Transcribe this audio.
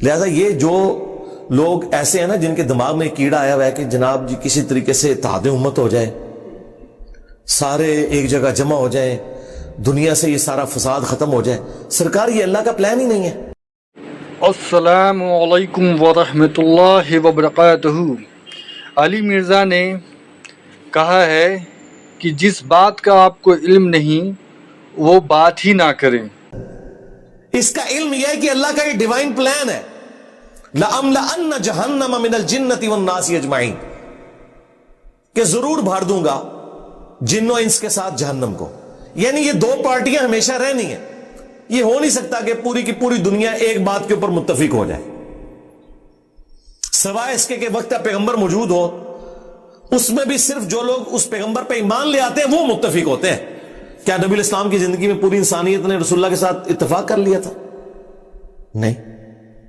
लिहाजा ये जो लोग ऐसे हैं ना जिनके दिमाग में कीड़ा आया हुआ है कि जनाब जी किसी तरीके से इत्तेहाद उम्मत हो जाए, सारे एक जगह जमा हो जाए, दुनिया से ये सारा फसाद खत्म हो जाए, सरकार ये अल्लाह का प्लान ही नहीं है। अस्सलामु अलैकुम वरहमतुल्लाहि वबरकातुहू। अली मिर्ज़ा ने कहा है कि जिस बात का आपको इल्म नहीं वो बात ही ना करें। इसका इल्म यह है कि अल्लाह का ये डिवाइन प्लान है, लअम्लअन्न जहन्नम मिनल जिन्नति वन्नासी अजमाइन, कि जरूर भर दूंगा जिन्नो इंस के साथ जहन्नम को। यानी ये दो पार्टियां हमेशा रहनी है, ये हो नहीं सकता कि पूरी की पूरी दुनिया एक बात के ऊपर मुत्तफिक हो जाए, सवाए इसके कि वक्त पैगंबर मौजूद हो, उसमें भी सिर्फ जो लोग उस पैगंबर पे ईमान ले आते हैं वो मुत्तफिक होते हैं। क्या नबी इस्लाम की जिंदगी में पूरी इंसानियत ने रसूलुल्लाह के साथ इत्तेफाक कर लिया था? नहीं।